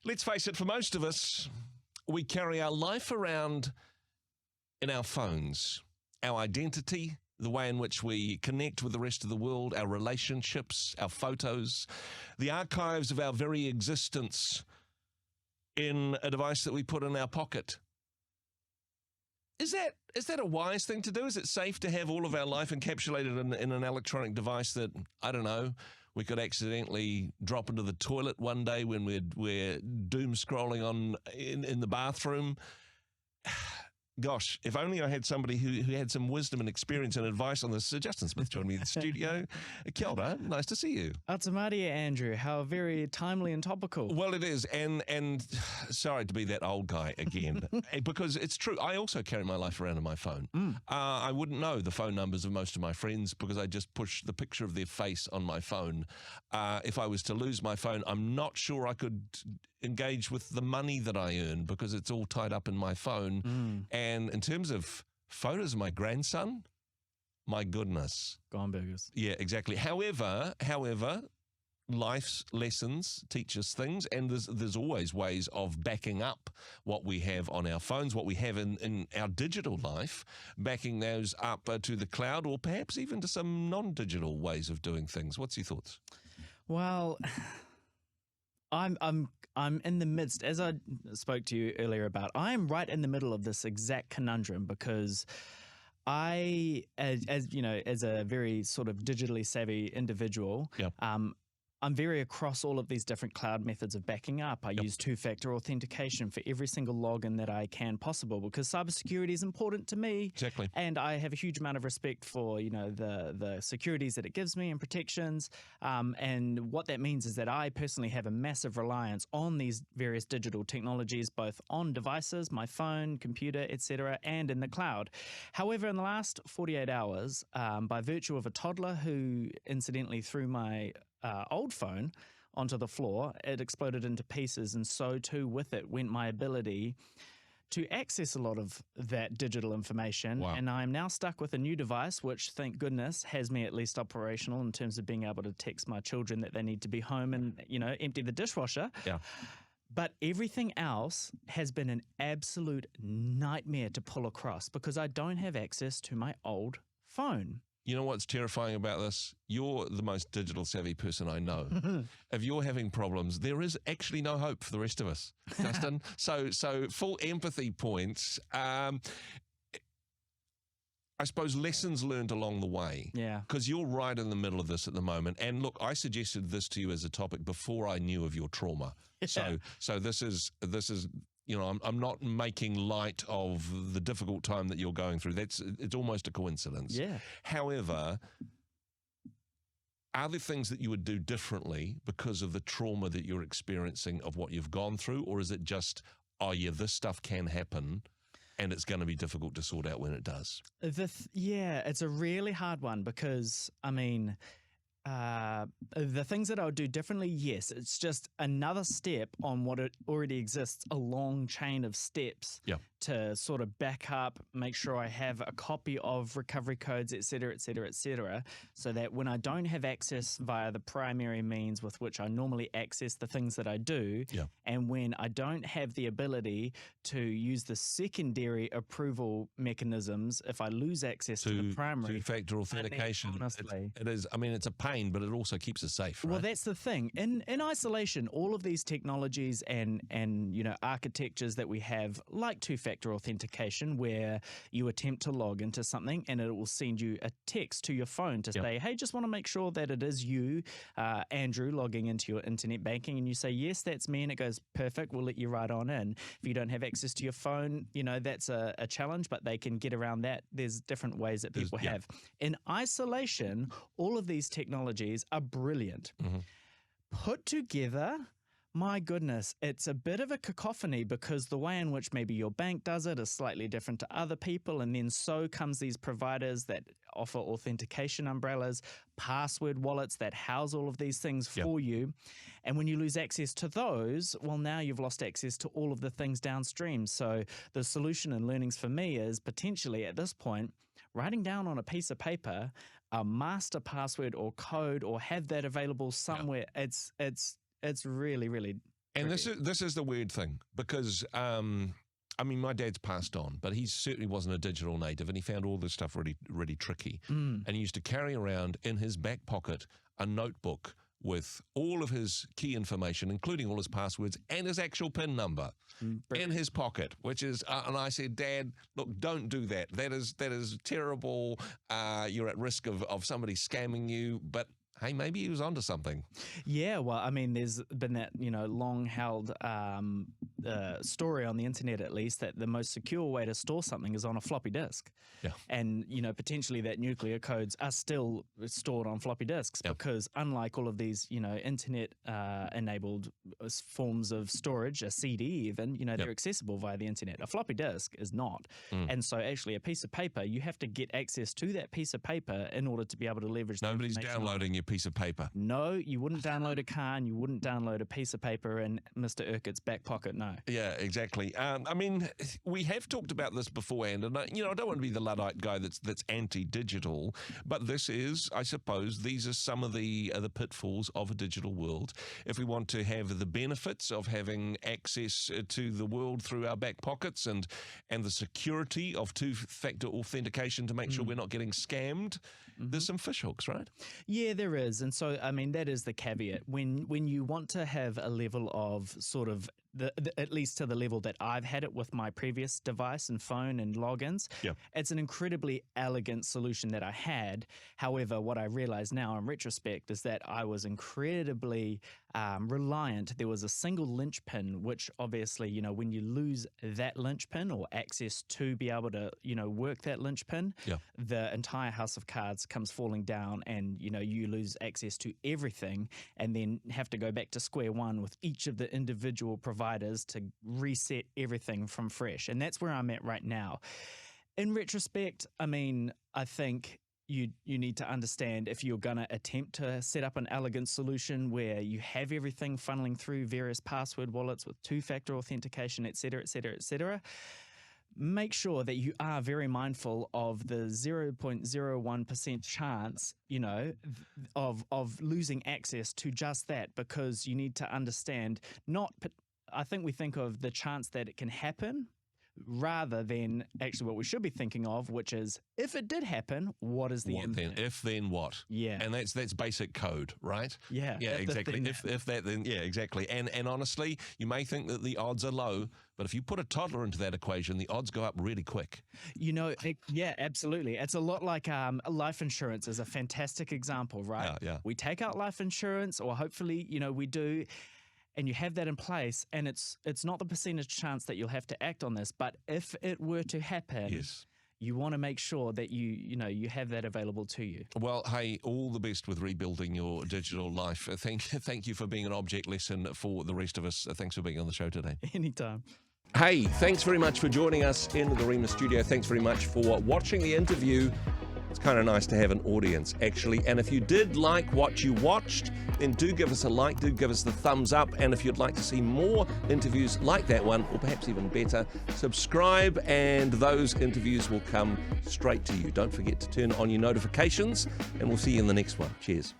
Let's face it, for most of us, we carry our life around in our phones. Our identity, the way in which we connect with the rest of the world, our relationships, our photos, the archives of our very existence in a device that we put in our pocket. Is that a wise thing to do? Is it safe to have all of our life encapsulated in an electronic device that, I don't know, we could accidentally drop into the toilet one day when we're doom scrolling in the bathroom? Gosh, if only I had somebody who had some wisdom and experience and advice on this. Justin Smith joined me in the studio. Kia ora, nice to see you. Atamaria, Andrew. How very timely and topical. Well, it is, and sorry to be that old guy again, because it's true. I also carry my life around on my phone. I wouldn't know the phone numbers of most of my friends because I just push the picture of their face on my phone. If I was to lose my phone, I'm not sure I could engage with the money that I earn because it's all tied up in my phone. And in terms of photos of my grandson, my goodness. Gone burgers. Yeah, exactly. However, life's lessons teach us things, and there's always ways of backing up what we have on our phones, what we have in our digital life, backing those up to the cloud or perhaps even to some non-digital ways of doing things. What's your thoughts? Well, I'm in the midst, as I spoke to you earlier about, I am right in the middle of this exact conundrum because I, as you know, as a very sort of digitally savvy individual, I'm very across all of these different cloud methods of backing up. I use two-factor authentication for every single login that I can possible because cybersecurity is important to me. Exactly. And I have a huge amount of respect for, the securities that it gives me and protections. And what that means is that I personally have a massive reliance on these various digital technologies, both on devices, my phone, computer, etc., and in the cloud. However, in the last 48 hours, by virtue of a toddler who incidentally threw my old phone onto the floor, it exploded into pieces, and so too with it went my ability to access a lot of that digital information. Wow. And I'm now stuck with a new device, which thank goodness has me at least operational in terms of being able to text my children that they need to be home and, empty the dishwasher. Yeah. But everything else has been an absolute nightmare to pull across because I don't have access to my old phone. You know what's terrifying about this? You're the most digital savvy person I know. If you're having problems, there is actually no hope for the rest of us, Justin. So full empathy points. I suppose lessons learned along the way. Yeah. Because you're right in the middle of this at the moment. And look, I suggested this to you as a topic before I knew of your trauma. Yeah. So this is. I'm not making light of the difficult time that you're going through. It's almost a coincidence. Yeah. However, are there things that you would do differently because of the trauma that you're experiencing of what you've gone through? Or is it just, this stuff can happen and it's going to be difficult to sort out when it does? It's a really hard one because, the things that I would do differently, yes, it's just another step on what it already exists, a long chain of steps to sort of back up, make sure I have a copy of recovery codes, et cetera, so that when I don't have access via the primary means with which I normally access the things that I do, and when I don't have the ability to use the secondary approval mechanisms, if I lose access to the primary. Two-factor authentication. Honestly. It is, it's a pain, but it also keeps us safe, right? Well, that's the thing. In isolation, all of these technologies and architectures that we have, like two-factor authentication, where you attempt to log into something and it will send you a text to your phone to say, hey, just want to make sure that it is you, Andrew, logging into your internet banking. And you say, yes, that's me. And it goes, perfect, we'll let you right on in. If you don't have access to your phone, that's a challenge, but they can get around that. There's different ways that people have. In isolation, all of these technologies are brilliant. Mm-hmm. Put together, my goodness, it's a bit of a cacophony because the way in which maybe your bank does it is slightly different to other people, and then so comes these providers that offer authentication umbrellas, password wallets that house all of these things for you. And when you lose access to those, well, now you've lost access to all of the things downstream. So the solution and learnings for me is potentially at this point, writing down on a piece of paper a master password or code, or have that available somewhere. It's really, really And this is the weird thing, because I mean, my dad's passed on, but he certainly wasn't a digital native, and he found all this stuff really, really tricky. And he used to carry around in his back pocket a notebook with all of his key information, including all his passwords and his actual PIN number in his pocket, which is, and I said, Dad, look, don't do that. That is terrible. You're at risk of somebody scamming you, but hey, maybe he was onto something. Yeah, well, I mean, there's been that, long-held story on the internet, at least, that the most secure way to store something is on a floppy disk. Yeah. And, potentially that nuclear codes are still stored on floppy disks because unlike all of these, internet-enabled forms of storage, a CD even, they're accessible via the internet. A floppy disk is not. And so actually a piece of paper, you have to get access to that piece of paper in order to be able to leverage Nobody's downloading your piece of paper. No, you wouldn't download a car and you wouldn't download a piece of paper in Mr. Urquhart's back pocket, no. Yeah, exactly. I mean, we have talked about this beforehand, and I don't want to be the Luddite guy that's anti-digital, but this is, I suppose, these are some of the pitfalls of a digital world. If we want to have the benefits of having access to the world through our back pockets and the security of two-factor authentication to make sure we're not getting scammed, there's some fishhooks, right? Yeah, there is. And so, I mean, that is the caveat. When you want to have a level of sort of, at least to the level that I've had it with my previous device and phone and logins, it's an incredibly elegant solution that I had. However, what I realize now in retrospect is that I was incredibly reliant. There was a single linchpin, which obviously, when you lose that linchpin or access to be able to, work that linchpin, the entire house of cards comes falling down and, you lose access to everything and then have to go back to square one with each of the individual providers to reset everything from fresh. And that's where I'm at right now. In retrospect, I mean, I think you need to understand if you're going to attempt to set up an elegant solution where you have everything funneling through various password wallets with two-factor authentication, et cetera, make sure that you are very mindful of the 0.01% chance, of losing access to just that, because you need to understand I think we think of the chance that it can happen rather than actually what we should be thinking of, which is if it did happen, what is the impact? Then? If then what? Yeah. And that's basic code, right? Yeah. Yeah, exactly. If that, then yeah, exactly. And honestly, you may think that the odds are low, but if you put a toddler into that equation, the odds go up really quick. Yeah, absolutely. It's a lot like life insurance is a fantastic example, right? Yeah. We take out life insurance, or hopefully, we do. And you have that in place, and it's not the percentage chance that you'll have to act on this, but if it were to happen, you want to make sure that you have that available to you. Well, hey, all the best with rebuilding your digital life. Thank you for being an object lesson for the rest of us. Thanks for being on the show today. Anytime. Hey, thanks very much for joining us in the Rhema studio. Thanks very much for watching the interview. It's kind of nice to have an audience, actually. And if you did like what you watched, then do give us a like, do give us the thumbs up. And if you'd like to see more interviews like that one, or perhaps even better, subscribe and those interviews will come straight to you. Don't forget to turn on your notifications, and we'll see you in the next one. Cheers.